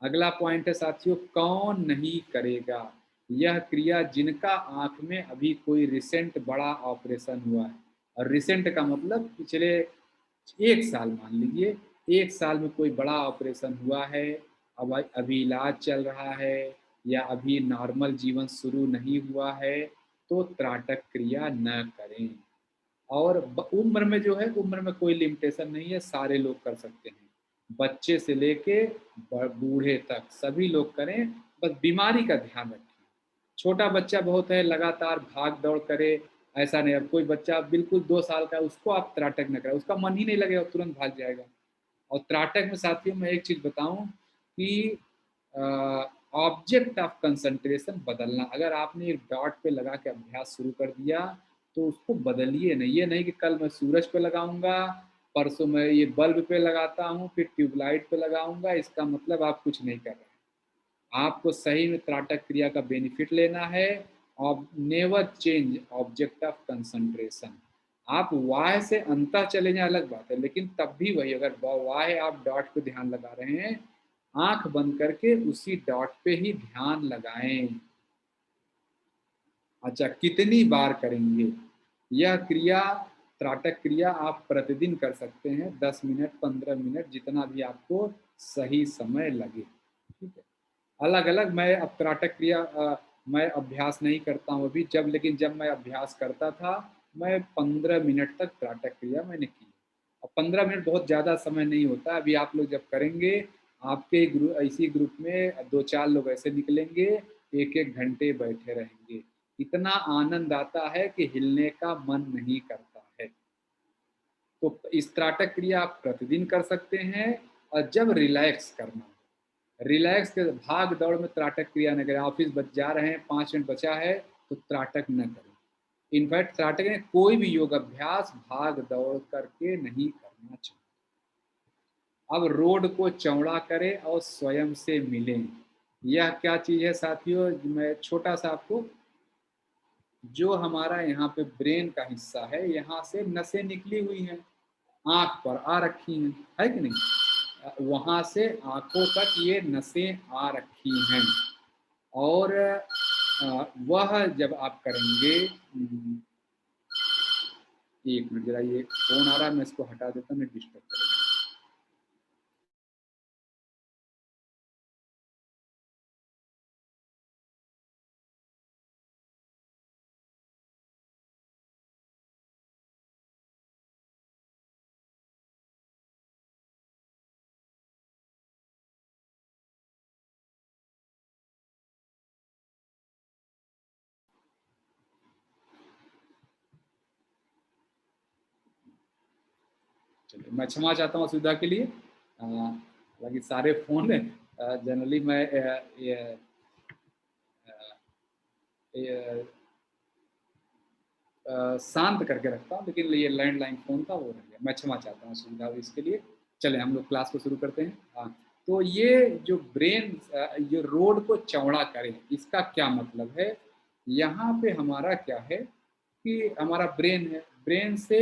A: अगला पॉइंट है साथियों, कौन नहीं करेगा यह क्रिया जिनका आंख में अभी कोई रिसेंट बड़ा ऑपरेशन हुआ है। और रिसेंट का मतलब पिछले 1 साल, मान लीजिए 1 साल में कोई बड़ा ऑपरेशन हुआ है, अब अभी इलाज चल रहा है या अभी नॉर्मल जीवन शुरू नहीं हुआ है, तो त्राटक क्रिया न करें। और उम्र में जो है, उम्र में कोई लिमिटेशन नहीं है, सारे लोग कर सकते हैं, बच्चे से लेके बूढ़े तक सभी लोग करें। बस बीमारी का ध्यान रखें। छोटा बच्चा बहुत है, लगातार भाग दौड़ करे, ऐसा नहीं। अब कोई बच्चा बिल्कुल 2 साल का है, उसको आप त्राटक न करें, उसका मन ही नहीं लगेगा, तुरंत भाग जाएगा। और त्राटक में साथियों मैं एक चीज़ बताऊं कि ऑब्जेक्ट ऑफ कंसंट्रेशन बदलना। अगर आपने एक डॉट पे लगा के अभ्यास शुरू कर दिया तो उसको बदलिए नहीं। ये नहीं कि कल मैं सूरज पे लगाऊंगा, परसों मैं ये बल्ब पे लगाता हूँ, फिर ट्यूबलाइट पे लगाऊंगा, इसका मतलब आप कुछ नहीं कर रहे हैं। आपको सही में त्राटक क्रिया का बेनिफिट लेना है। और never change object of concentration. आप वाह से अंतः चले जाए अलग बात है, लेकिन तब भी वही, अगर वाह है आप डॉट पे ध्यान लगा रहे हैं, आंख बंद करके उसी डॉट पे ही ध्यान लगाएं। अच्छा, कितनी बार करेंगे यह क्रिया? त्राटक क्रिया आप प्रतिदिन कर सकते हैं, 10 मिनट 15 मिनट, जितना भी आपको सही समय लगे। ठीक है, अलग अलग। मैं अब त्राटक क्रिया मैं अभ्यास नहीं करता हूँ अभी, लेकिन जब मैं अभ्यास करता था, मैं 15 मिनट तक त्राटक क्रिया मैंने की। अब 15 मिनट बहुत ज़्यादा समय नहीं होता। अभी आप लोग जब करेंगे, आपके ग्रुप, इसी ग्रुप में 2-4 लोग ऐसे निकलेंगे, 1-1 घंटे बैठे रहेंगे। इतना आनंद आता है कि हिलने का मन नहीं करता है। तो इस त्राटक क्रिया आप प्रतिदिन कर सकते हैं। और जब रिलैक्स करना, रिलैक्स के भाग दौड़ में त्राटक क्रिया न करें। ऑफिस बच जा रहे हैं, 5 मिनट बचा है, तो त्राटक न करें। इनफैक्ट त्राटक में कोई भी योग अभ्यास भाग दौड़ करके नहीं करना चाहिए। अब रोड को चौड़ा करें और स्वयं से मिलें। यह क्या चीज़ है साथियों? मैं छोटा सा आपको, जो हमारा यहाँ पे ब्रेन का हिस्सा है, यहाँ से नसें निकली हुई हैं, आँख पर आ रखी हैं, है कि नहीं? वहाँ से आँखों तक ये नसें आ रखी हैं। और वह जब आप करेंगे, 1 मिनट जरा, ये फ़ोन आ रहा है, मैं इसको हटा देता हूँ, मैं डिस्टर्ब करेगा। चलिए, मैं क्षमा चाहता हूँ असुविधा के लिए। हालांकि सारे फ़ोन जनरली मैं ये शांत करके रखता हूँ, लेकिन ये लैंडलाइन फ़ोन था, वो रह गया। मैं क्षमा चाहता हूँ सुविधा हुई इसके लिए। चलें हम लोग क्लास को शुरू करते हैं। हाँ, तो ये जो ब्रेन, ये रोड को चौड़ा करें, इसका क्या मतलब है? यहाँ पे हमारा क्या है कि हमारा ब्रेन है, ब्रेन से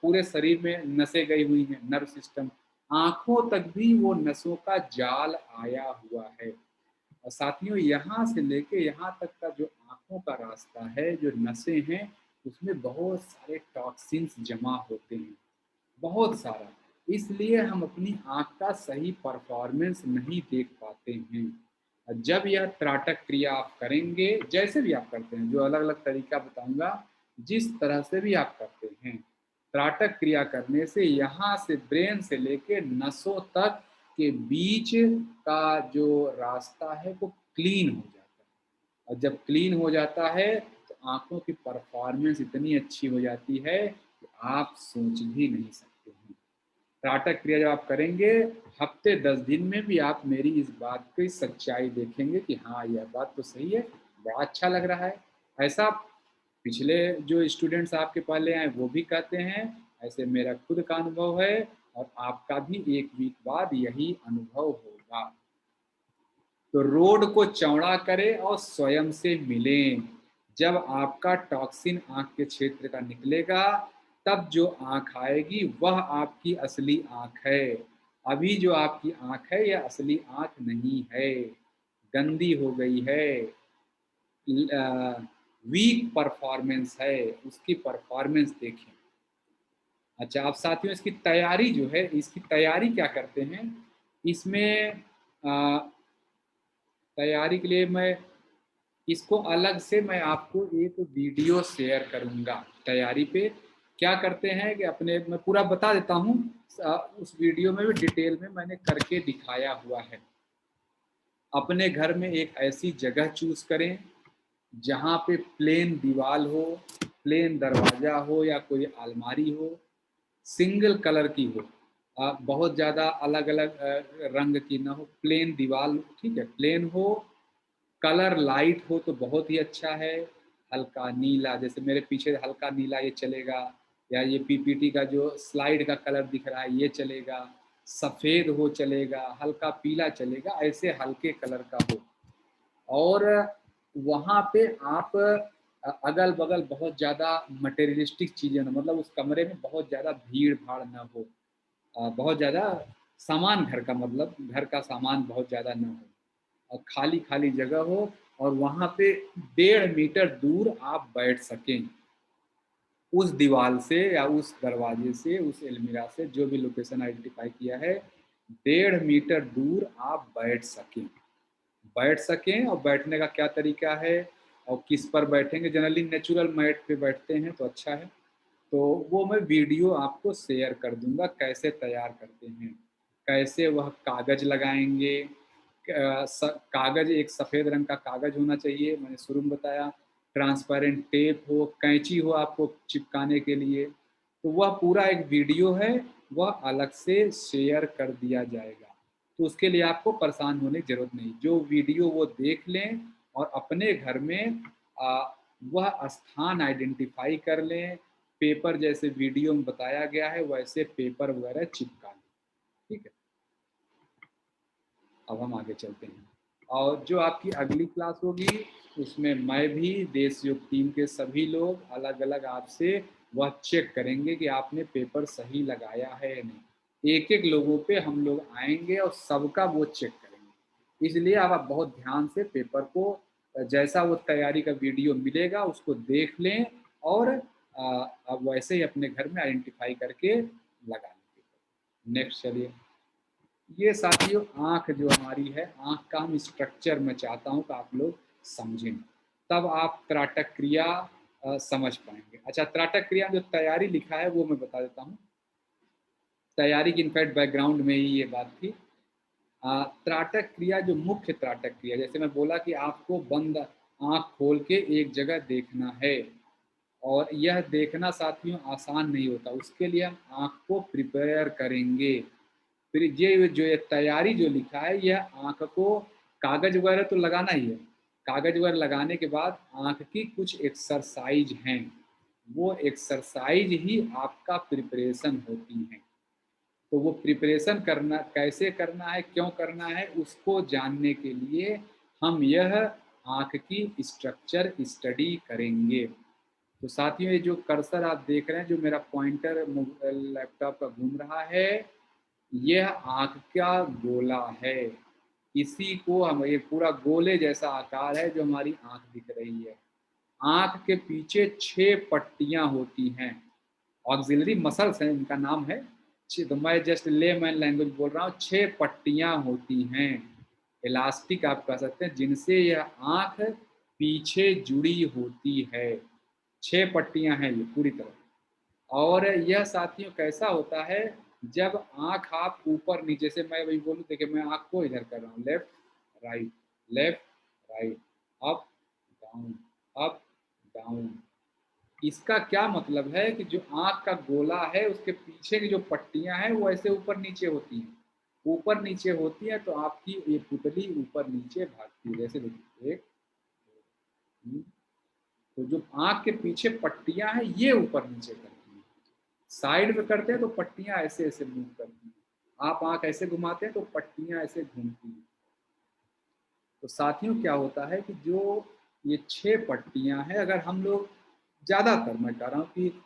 A: पूरे शरीर में नसें गई हुई हैं, नर्व सिस्टम, आँखों तक भी वो नसों का जाल आया हुआ है। और साथियों, यहाँ से लेके यहाँ तक का जो आँखों का रास्ता है, जो नसें हैं, उसमें बहुत सारे टॉक्सिन्स जमा होते हैं, बहुत सारा। इसलिए हम अपनी आँख का सही परफॉर्मेंस नहीं देख पाते हैं। जब यह त्राटक क्रिया आप करेंगे, जैसे भी आप करते हैं, जो अलग अलग तरीका बताऊंगा, जिस तरह से भी आप करते हैं, त्राटक क्रिया करने से यहाँ से ब्रेन से लेके नसों तक के बीच का जो रास्ता है वो क्लीन हो जाता है। और जब क्लीन हो जाता है तो आंखों की परफॉर्मेंस इतनी अच्छी हो जाती है कि आप सोच भी नहीं सकते हैं। त्राटक क्रिया जब आप करेंगे, हफ्ते 10 दिन में भी आप मेरी इस बात की सच्चाई देखेंगे कि हाँ, यह बात तो सही है, बड़ा अच्छा लग रहा है। ऐसा पिछले जो स्टूडेंट्स आपके पहले आए वो भी कहते हैं, ऐसे मेरा खुद का अनुभव है, और आपका भी 1 वीक बाद यही अनुभव होगा। तो रोड को चौड़ा करें और स्वयं से मिलें। जब आपका टॉक्सिन आंख के क्षेत्र का निकलेगा, तब जो आंख आएगी वह आपकी असली आंख है। अभी जो आपकी आंख है यह असली आंख नहीं है, गंदी हो गई है, वीक परफॉर्मेंस है, उसकी परफॉर्मेंस देखें। अच्छा, अब साथियों इसकी तैयारी जो है, इसकी तैयारी क्या करते हैं इसमें, तैयारी के लिए मैं इसको अलग से मैं आपको एक वीडियो शेयर करूंगा। तैयारी पे क्या करते हैं कि अपने मैं पूरा बता देता हूँ, उस वीडियो में भी डिटेल में मैंने करके दिखाया हुआ है। अपने घर में एक ऐसी जगह चूज करें जहाँ पे प्लेन दीवार हो, प्लेन दरवाजा हो या कोई अलमारी हो, सिंगल कलर की हो, बहुत ज़्यादा अलग अलग रंग की ना हो, प्लेन दीवार, ठीक है, प्लेन हो, कलर लाइट हो तो बहुत ही अच्छा है। हल्का नीला, जैसे मेरे पीछे हल्का नीला ये चलेगा, या ये पीपीटी का जो स्लाइड का कलर दिख रहा है ये चलेगा। सफ़ेद हो चलेगा, हल्का पीला चलेगा, ऐसे हल्के कलर का हो। और वहाँ पे आप अगल बगल बहुत ज़्यादा मटेरियलिस्टिक चीज़ें ना, मतलब उस कमरे में बहुत ज़्यादा भीड़ भाड़ ना हो, बहुत ज़्यादा सामान, घर का मतलब घर का सामान बहुत ज़्यादा ना हो, और खाली खाली जगह हो, और वहाँ पे 1.5 मीटर दूर आप बैठ सकें उस दीवार से या उस दरवाजे से, उस अलमीरा से, जो भी लोकेशन आइडेंटिफाई किया है, 1.5 मीटर दूर आप बैठ सकें। और बैठने का क्या तरीका है और किस पर बैठेंगे, जनरली नेचुरल मैट पे बैठते हैं तो अच्छा है। तो वो मैं वीडियो आपको शेयर कर दूंगा, कैसे तैयार करते हैं, कैसे वह कागज लगाएंगे। कागज एक सफ़ेद रंग का कागज होना चाहिए, मैंने शुरू में बताया। ट्रांसपेरेंट टेप हो, कैंची हो आपको चिपकाने के लिए। तो वह पूरा एक वीडियो है, वह अलग से शेयर कर दिया जाएगा। तो उसके लिए आपको परेशान होने की जरूरत नहीं, जो वीडियो वो देख लें और अपने घर में वह स्थान आइडेंटिफाई कर लें। पेपर जैसे वीडियो में बताया गया है वैसे पेपर वगैरह चिपका लें, ठीक है। अब हम आगे चलते हैं, और जो आपकी अगली क्लास होगी उसमें मैं भी, देश योग टीम के सभी लोग अलग अलग आपसे वह चेक करेंगे कि आपने पेपर सही लगाया है या नहीं। एक एक लोगों पे हम लोग आएंगे और सबका वो चेक करेंगे। इसलिए आप बहुत ध्यान से पेपर को, जैसा वो तैयारी का वीडियो मिलेगा उसको देख लें, और आप वैसे ही अपने घर में आइडेंटिफाई करके लगा लें। नेक्स्ट चलिए, ये साथियों आँख जो हमारी है, आँख का हम स्ट्रक्चर मैं चाहता हूँ कि आप लोग समझें, तब आप त्राटक क्रिया समझ पाएंगे। अच्छा, त्राटक क्रिया जो तैयारी लिखा है वो मैं बता देता हूँ। तैयारी की इनफैक्ट बैकग्राउंड में ही ये बात थी। त्राटक क्रिया जो मुख्य त्राटक क्रिया, जैसे मैं बोला कि आपको बंद आँख खोल के एक जगह देखना है, और यह देखना साथियों आसान नहीं होता, उसके लिए हम आँख को प्रिपेयर करेंगे। फिर ये तैयारी जो लिखा है, यह आँख को कागज वगैरह तो लगाना ही है। कागज वगैरह लगाने के बाद आँख की कुछ एक्सरसाइज हैं, वो एक्सरसाइज ही आपका प्रिपरेशन होती हैं। तो वो प्रिपरेशन करना कैसे करना है, क्यों करना है, उसको जानने के लिए हम यह आँख की स्ट्रक्चर स्टडी करेंगे। तो साथियों ये जो कर्सर आप देख रहे हैं, जो मेरा पॉइंटर लैपटॉप का घूम रहा है, यह आँख का गोला है। इसी को हम, ये पूरा गोले जैसा आकार है जो हमारी आँख दिख रही है। आँख के पीछे 6 पट्टियाँ होती हैं, ऑक्सिलरी मसल्स हैं इनका नाम है। तो मैं जस्ट लेमैन लैंग्वेज बोल रहा हूँ, 6 पट्टियाँ होती हैं, इलास्टिक आप कह सकते हैं, जिनसे यह आँख पीछे जुड़ी होती है। 6 पट्टियाँ हैं ये पूरी तरह। और यह साथियों कैसा होता है, जब आँख आप ऊपर नीचे से, मैं वही बोलूँ, देखिए मैं आँख को इधर कर रहा हूँ, left right, left right, up down, up down. इसका क्या मतलब है कि जो आँख का गोला है उसके पीछे की जो पट्टियां हैं वो ऐसे ऊपर नीचे होती हैं, ऊपर नीचे होती है, तो आपकी ये पुतली ऊपर नीचे भागती है, जैसे देखिए एक, तो जो आँख के पीछे पट्टियां हैं ये ऊपर नीचे करती हैं। साइड में करते हैं तो पट्टियां ऐसे ऐसे मूव करती हैं, आप आँख ऐसे घुमाते हैं तो पट्टियां ऐसे घूमती हैं। तो साथियों क्या होता है कि जो ये 6 पट्टियाँ हैं, अगर हम लोग ज़्यादातर मैं कह रहा हूँ कि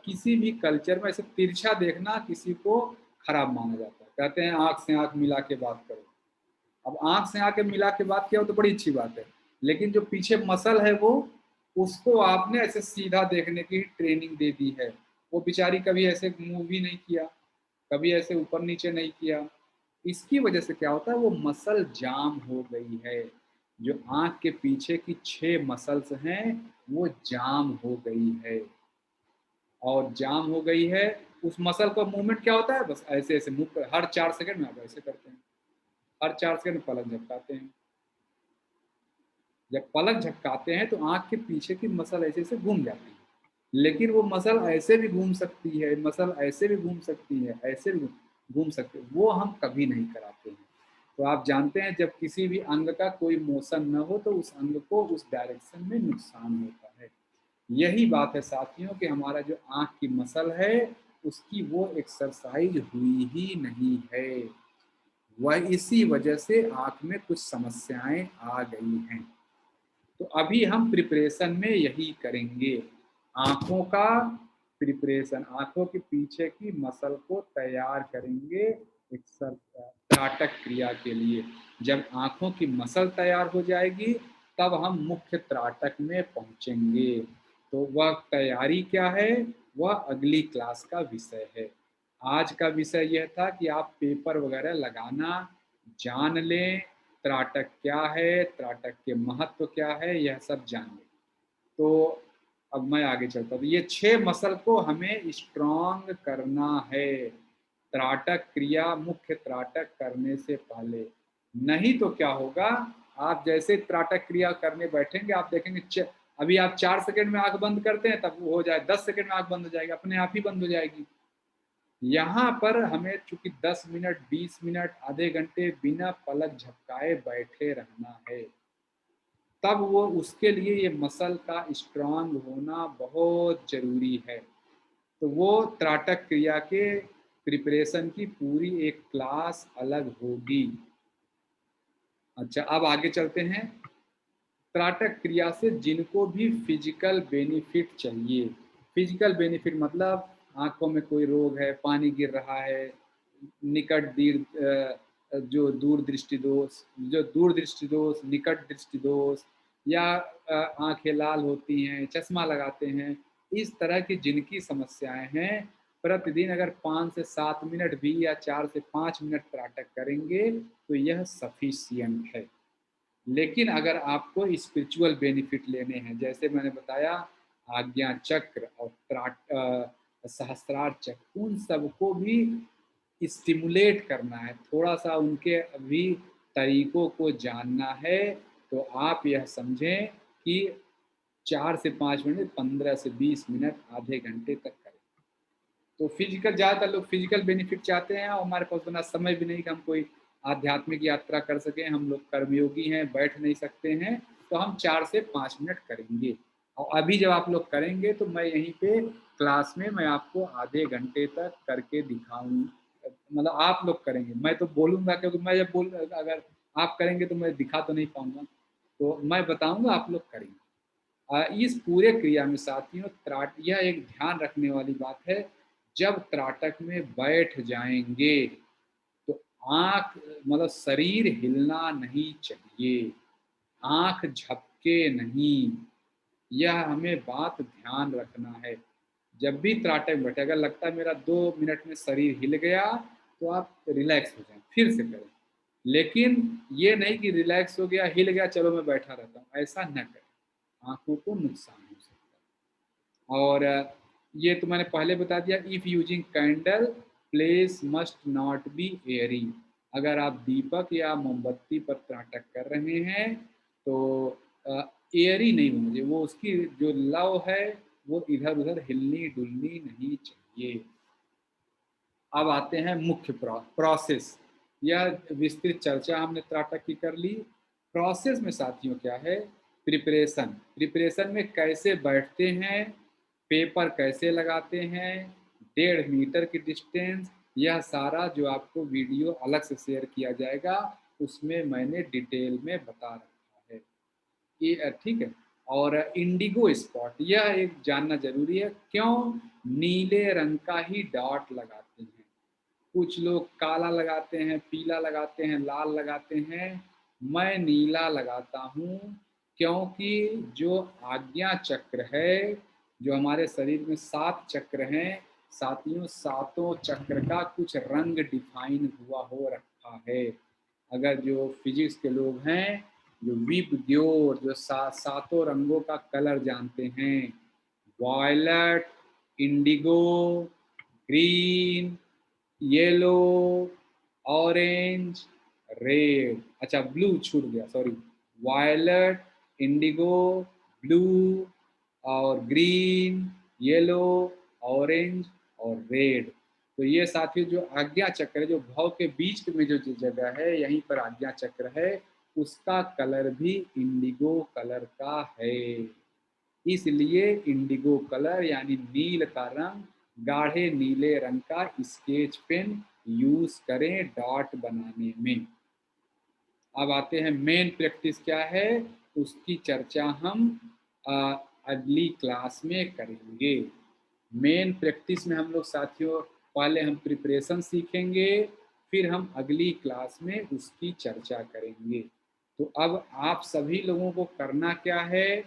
A: किसी भी कल्चर में ऐसे तिरछा देखना किसी को खराब माना जाता है। कहते हैं आँख से आँख मिला के बात करो। अब आँख से आँख मिला के बात किया हो तो बड़ी अच्छी बात है। लेकिन जो पीछे मसल है वो, उसको आपने ऐसे सीधा देखने की ट्रेनिंग दे दी है। वो बेचारी कभी ऐसे मूव भी नहीं किया, कभी ऐसे ऊपर-नीचे नहीं किया। इसकी वजह से क्या होता है, वो मसल जाम हो गई है। जो आँख के पीछे की 6 मसल्स हैं, वो जाम हो गई है। और जाम हो गई है, उस मसल का मूवमेंट क्या होता है, बस ऐसे-ऐसे मूव कर हर 4 सेकंड में आप ऐसे करते हैं। हर 4 सेकंड में पलक झपकाते हैं। जब पलक झपकाते हैं तो आँख के पीछे की मसल ऐसे-ऐसे घूम जाती है। लेकिन वो मसल ऐसे भी घूम सकती है, मसल ऐसे भी घूम सकती है, ऐसे भी घूम सकती है, वो हम कभी नहीं कराते हैं। तो आप जानते हैं जब किसी भी अंग का कोई मोशन ना हो तो उस अंग को उस डायरेक्शन में नुकसान होता है। यही बात है साथियों कि हमारा जो आँख की मसल है, उसकी वो एक्सरसाइज़ हुई ही नहीं है। वह इसी वजह से आँख में कुछ समस्याएँ आ गई हैं। तो अभी हम प्रिपरेशन में यही करेंगे, आँखों का प्रिपरेशन, आँखों के पीछे की मसल को तैयार करेंगे त्राटक क्रिया के लिए। जब आँखों की मसल तैयार हो जाएगी, तब हम मुख्य त्राटक में पहुँचेंगे। तो वह तैयारी क्या है, वह अगली क्लास का विषय है। आज का विषय यह था कि आप पेपर वगैरह लगाना जान लें, त्राटक क्या है, त्राटक के महत्व क्या है, यह सब जान लें। तो अब मैं आगे चलता हूँ। तो ये 6 मसल को हमें स्ट्रॉन्ग करना है, त्राटक क्रिया, मुख्य त्राटक करने से पहले। नहीं तो क्या होगा, आप जैसे त्राटक क्रिया करने बैठेंगे, आप देखेंगे अभी आप 4 सेकंड में आँख बंद करते हैं, तब वो हो जाए 10 सेकंड में आँख बंद हो जाएगी, अपने आप ही बंद हो जाएगी। यहाँ पर हमें चूँकि 10 मिनट, 20 मिनट, आधे घंटे बिना पलक झपकाए बैठे रहना है। तब वो उसके लिए ये मसल का स्ट्रॉन्ग होना बहुत ज़रूरी है। तो वो त्राटक क्रिया के प्रिपरेशन की पूरी एक क्लास अलग होगी। अच्छा, अब आगे चलते हैं। त्राटक क्रिया से जिनको भी फिजिकल बेनिफिट चाहिए, फिजिकल बेनिफिट मतलब आँखों में कोई रोग है, पानी गिर रहा है, निकट जो दूर दृष्टि दोष, निकट दृष्टि दोष या आँखें लाल होती हैं, चश्मा लगाते हैं, इस तरह की जिनकी समस्याएँ हैं, प्रतिदिन अगर 5 से 7 मिनट भी या 4 से 5 मिनट त्राटक करेंगे, तो यह सफिशिएंट है। लेकिन अगर आपको स्पिरिचुअल बेनिफिट लेने हैं, जैसे मैंने बताया आज्ञा चक्र और सहस्त्रार चक्र, उन सबको भी स्टिमुलेट करना है, थोड़ा-सा उनके अभी तरीकों को जानना है, तो आप यह समझें कि 4 से 5 मिनट, 15 से 20 मिनट, आधे घंटे तक करें। तो फिजिकल ज़्यादातर लोग फिजिकल बेनिफिट चाहते हैं और हमारे पास उतना समय भी नहीं कि हम कोई आध्यात्मिक यात्रा कर सकें, हम लोग कर्मयोगी हैं, बैठ नहीं सकते हैं, तो हम 4 से 5 मिनट करेंगे। और अभी जब आप लोग करेंगे तो मैं यहीं पे क्लास में मैं आपको आधे घंटे तक करके दिखाऊँ, मतलब आप लोग करेंगे, मैं तो बोलूँगा क्योंकि मैं जब बोल अगर आप करेंगे तो मैं दिखा तो नहीं पाऊँगा, तो मैं बताऊँगा, आप लोग करेंगे। इस पूरे क्रिया में साथियों यह एक ध्यान रखने वाली बात है, जब त्राटक में बैठ जाएँगे, तो आँख मतलब शरीर हिलना नहीं चाहिए, आँख झपके नहीं, यह हमें बात ध्यान रखना है। जब भी त्राटक में बैठे, अगर लगता है मेरा 2 मिनट में शरीर हिल गया, तो आप रिलैक्स हो जाएँ, फिर से करें। लेकिन ये नहीं कि रिलैक्स हो गया, हिल गया, चलो मैं बैठा रहता हूँ, ऐसा ना करें, आँखों को नुकसान हो सकता है। और ये तो मैंने पहले बता दिया, if using candle, place must not be Airy. अगर आप दीपक या मोमबत्ती पर त्राटक कर रहे हैं, तो एयरी नहीं होना चाहिए, वो उसकी जो लौ है, वो इधर-उधर हिलनी-डुलनी नहीं चाहिए। अब आते हैं मुख्य प्रोसेस। यह विस्तृत चर्चा हमने त्राटक की कर ली। प्रोसेस में साथियों क्या है? प्रिपरेशन। प्रिपरेशन में कैसे बैठते हैं, पेपर कैसे लगाते हैं, 1.5 मीटर की डिस्टेंस, यह सारा जो आपको वीडियो अलग से शेयर किया जाएगा, उसमें मैंने डिटेल में बता रखा है। ये ठीक है। और इंडिगो स्पॉट, यह एक जानना जरूरी है, क्यों नीले रंग का ही डॉट लगाते हैं। कुछ लोग काला लगाते हैं, पीला लगाते हैं, लाल लगाते हैं, मैं नीला लगाता हूँ, क्योंकि जो आज्ञा चक्र है, जो हमारे शरीर में 7 चक्र हैं साथियों, सातों चक्र का कुछ रंग डिफाइन हुआ हो रखा है। अगर जो फिजिक्स के लोग हैं, जो विबग्योर, जो सातों रंगों का कलर जानते हैं, violet, Indigo, green, yellow, orange, red, अच्छा ब्लू छूट गया, सॉरी, वायलट, इंडिगो, ब्लू और ग्रीन, येलो, ऑरेंज और रेड। तो ये साथियों जो आज्ञा चक्र है, जो भाव के बीच में जो जगह है, यहीं पर आज्ञा चक्र है, उसका कलर भी इंडिगो कलर का है। इसलिए इंडिगो कलर यानी नील का रंग, गाढ़े नीले रंग का स्केच पेन यूज करें डॉट बनाने में। अब आते हैं मेन प्रैक्टिस क्या है, उसकी चर्चा हम अगली क्लास में करेंगे। मेन प्रैक्टिस में हम लोग साथियों पहले हम प्रिपरेशन सीखेंगे, फिर हम अगली क्लास में उसकी चर्चा करेंगे। तो अब आप सभी लोगों को करना क्या है,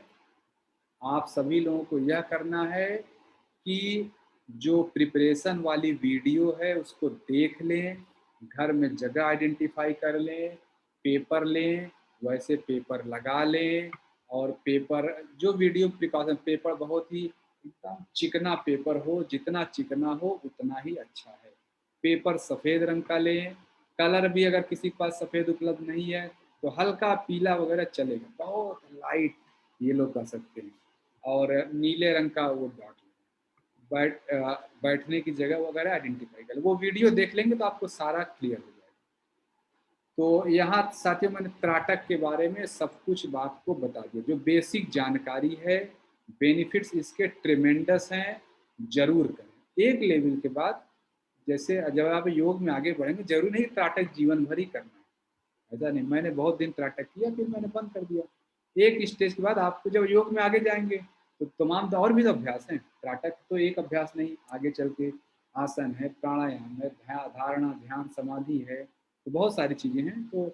A: आप सभी लोगों को यह करना है कि जो प्रिपरेशन वाली वीडियो है उसको देख लें, घर में जगह आइडेंटिफाई कर लें, पेपर लें, वैसे पेपर लगा लें, और पेपर जो वीडियो प्रिकॉशन पेपर बहुत ही एकदम चिकना पेपर हो, जितना चिकना हो उतना ही अच्छा है। पेपर सफ़ेद रंग का लें, कलर भी अगर किसी के पास सफ़ेद उपलब्ध नहीं है तो हल्का पीला वगैरह चलेगा, बहुत लाइट ये लोग कर सकते हैं। और नीले रंग का वो डॉट बैठने की जगह वगैरह आइडेंटिफाई कर, वो वीडियो देख लेंगे तो आपको सारा क्लियर हो जाएगा। तो यहाँ साथियों मैंने त्राटक के बारे में सब कुछ बात को बता दिया, जो बेसिक जानकारी है, बेनिफिट्स इसके ट्रिमेंडस हैं, जरूर करें। एक लेवल के बाद जैसे जब आप योग में आगे बढ़ेंगे, जरूर नहीं त्राटक जीवन भर ही करना है, ऐसा नहीं। मैंने बहुत दिन त्राटक किया, फिर मैंने बंद कर दिया। एक स्टेज के बाद आपको जब योग में आगे जाएंगे तो तमाम और भी तो अभ्यास हैं, त्राटक तो एक अभ्यास नहीं, आगे चल के आसन है, प्राणायाम है, धारणा, ध्यान, समाधि है, तो बहुत सारी चीज़ें हैं। तो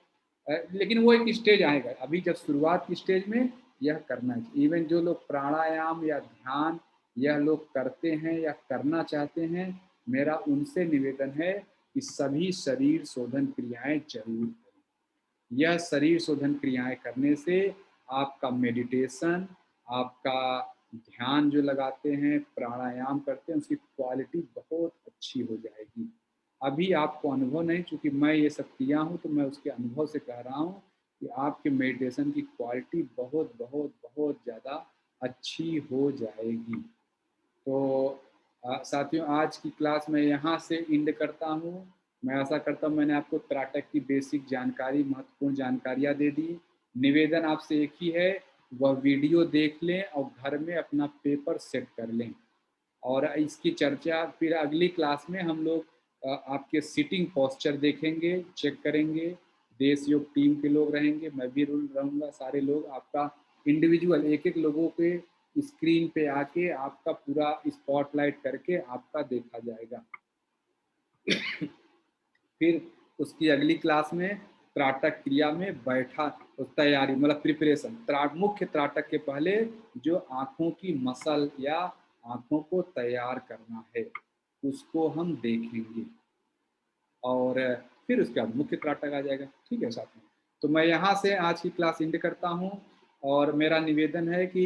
A: लेकिन वो एक स्टेज आएगा, अभी जब शुरुआत की स्टेज में यह करना चाहिए। इवन जो लोग प्राणायाम या ध्यान यह लोग करते हैं या करना चाहते हैं, मेरा उनसे निवेदन है कि सभी शरीर शोधन क्रियाएं जरूर करें। यह शरीर शोधन क्रियाएं करने से आपका मेडिटेशन, आपका ध्यान जो लगाते हैं, प्राणायाम करते हैं, उसकी क्वालिटी बहुत अच्छी हो जाएगी। अभी आपको अनुभव नहीं, चूंकि मैं ये सब किया हूँ तो मैं उसके अनुभव से कह रहा हूँ कि आपके मेडिटेशन की क्वालिटी बहुत बहुत बहुत ज़्यादा अच्छी हो जाएगी। तो साथियों आज की क्लास मैं यहाँ से इंड करता हूँ। मैं आशा करता हूँ मैंने आपको त्राटक की बेसिक जानकारी, महत्वपूर्ण जानकारियाँ दे दी। निवेदन आपसे एक ही है, वह वीडियो देख लें और घर में अपना पेपर सेट कर लें। और इसकी चर्चा फिर अगली क्लास में हम लोग आपके सिटिंग पोस्चर देखेंगे, चेक करेंगे। देश योग टीम के लोग रहेंगे, मैं भी रहूँगा, सारे लोग आपका इंडिविजुअल एक एक लोगों के स्क्रीन पे आके आपका पूरा स्पॉटलाइट करके आपका देखा जाएगा। फिर उसकी अगली क्लास में त्राटक क्रिया में बैठा तैयारी, मतलब प्रिपरेशन, मुख्य त्राटक के पहले जो आँखों की मसल या आँखों को तैयार करना है उसको हम देखेंगे, और फिर उसके बाद मुख्य त्राटक आ जाएगा। ठीक है साथियों, तो मैं यहाँ से आज की क्लास एंड करता हूँ, और मेरा निवेदन है कि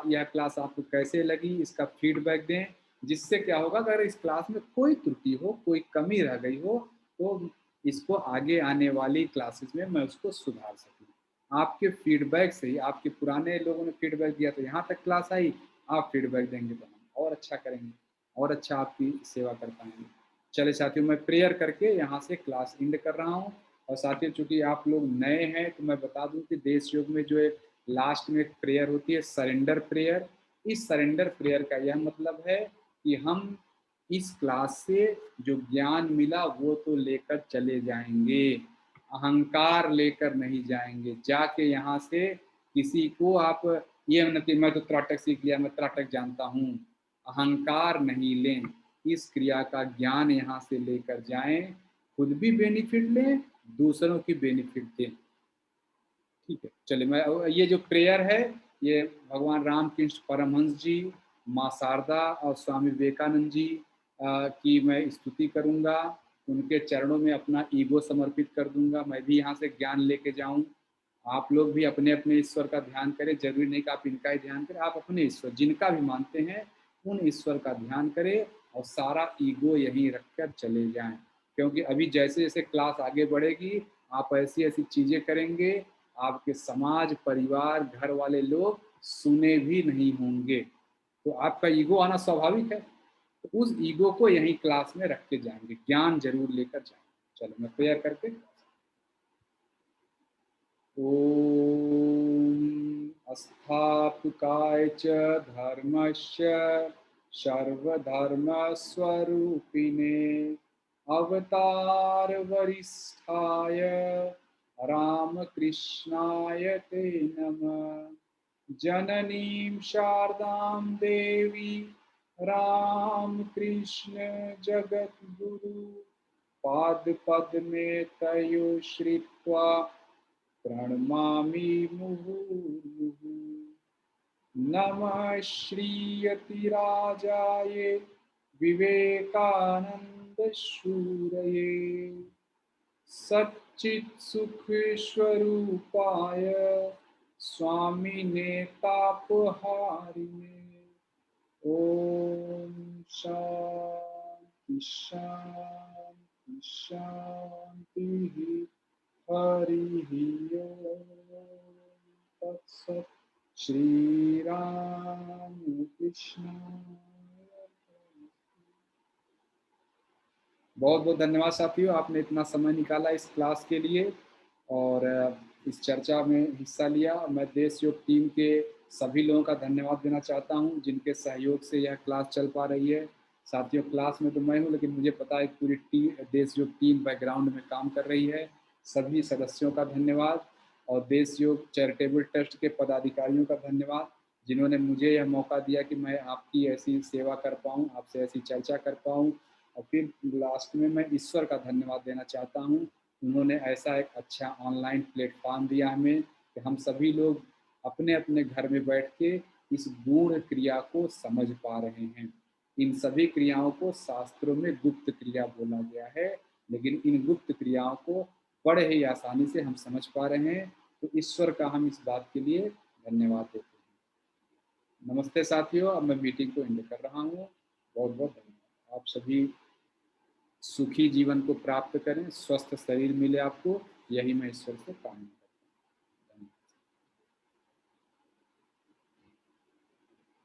A: यह क्लास आपको कैसे लगी इसका फीडबैक दें, जिससे क्या होगा, अगर इस क्लास में कोई त्रुटि हो, कोई कमी रह गई हो, तो इसको आगे आने वाली क्लासेस में मैं उसको सुधार सकूँ। आपके फीडबैक से ही, आपके पुराने लोगों ने फीडबैक दिया तो यहाँ तक क्लास आई, आप फीडबैक देंगे तो हम और अच्छा करेंगे, और अच्छा आपकी सेवा कर पाएंगे। चले साथियों, मैं प्रेयर करके यहाँ से क्लास एंड कर रहा हूँ। और साथियों चूंकि आप लोग नए हैं तो मैं बता दूं कि देश योग में जो है लास्ट में एक प्रेयर होती है, सरेंडर प्रेयर। इस सरेंडर प्रेयर का यह मतलब है कि हम इस क्लास से जो ज्ञान मिला वो तो लेकर चले जाएंगे, अहंकार लेकर नहीं जाएंगे। जाके यहाँ से किसी को आप ये नहीं, मैं तो त्राटक सीख लिया, मैं त्राटक जानता हूँ, अहंकार नहीं लें। इस क्रिया का ज्ञान यहाँ से लेकर जाएं, खुद भी बेनिफिट लें, दूसरों की बेनिफिट दें। ठीक है, चलिए मैं ये जो प्रेयर है, ये भगवान रामकृष्ण परमहंस जी, माँ शारदा और स्वामी विवेकानंद जी की मैं स्तुति करूँगा। उनके चरणों में अपना ईगो समर्पित कर दूंगा, मैं भी यहाँ से ज्ञान लेके जाऊँ। आप लोग भी अपने अपने ईश्वर का ध्यान करें, जरूरी नहीं कि आप इनका ही ध्यान करें, आप अपने ईश्वर जिनका भी मानते हैं उन ईश्वर का ध्यान करें और सारा ईगो यहीं रखकर चले जाएं। क्योंकि अभी जैसे जैसे क्लास आगे बढ़ेगी, आप ऐसी ऐसी चीज़ें करेंगे, आपके समाज, परिवार, घर वाले लोग सुने भी नहीं होंगे, तो आपका ईगो आना स्वाभाविक है। तो उस ईगो को यहीं क्लास में रख के जाएंगे, ज्ञान जरूर लेकर जाएंगे। चलो मैं प्रेयर करके, ओम अस्थापकाय च धर्मस्य सर्वधर्मस्वरूपिणे अवतार वरिष्ठाय रामकृष्णाय ते नमः। जननीं शारदां देवी रामकृष्ण जगद्गुरु पादपद्मे तयो श्रित्वा प्रणमामि मुहुर्मुहुः। नमः श्रीयतिराजाय विवेकानन्दशूरये सच्चित्सुखस्वरूपाय स्वामिने तापहारिणे। ॐ शान्ति शान्ति शान्तिः। हरिः ओम तत्सत्। श्री राम कृष्ण। बहुत बहुत धन्यवाद साथियों, आपने इतना समय निकाला इस क्लास के लिए और इस चर्चा में हिस्सा लिया। मैं देश योग टीम के सभी लोगों का धन्यवाद देना चाहता हूं, जिनके सहयोग से यह क्लास चल पा रही है। साथियों, क्लास में तो मैं हूं, लेकिन मुझे पता है पूरी टीम, देश योग टीम बैकग्राउंड में काम कर रही है। सभी सदस्यों का धन्यवाद और देश योग चैरिटेबल ट्रस्ट के पदाधिकारियों का धन्यवाद, जिन्होंने मुझे यह मौका दिया कि मैं आपकी ऐसी सेवा कर पाऊँ, आपसे ऐसी चर्चा कर पाऊँ। और फिर लास्ट में मैं ईश्वर का धन्यवाद देना चाहता हूँ, उन्होंने ऐसा एक अच्छा ऑनलाइन प्लेटफॉर्म दिया हमें कि हम सभी लोग अपने अपने घर में बैठ के इस गूढ़ क्रिया को समझ पा रहे हैं। इन सभी क्रियाओं को शास्त्रों में गुप्त क्रिया बोला गया है, लेकिन इन गुप्त क्रियाओं को बड़े ही आसानी से हम समझ पा रहे हैं। तो ईश्वर का हम इस बात के लिए धन्यवाद देते हैं। नमस्ते साथियों, अब मैं मीटिंग को एंड कर रहा हूँ। बहुत बहुत धन्यवाद। आप सभी सुखी जीवन को प्राप्त करें, स्वस्थ शरीर मिले आपको, यही मैं ईश्वर से कामना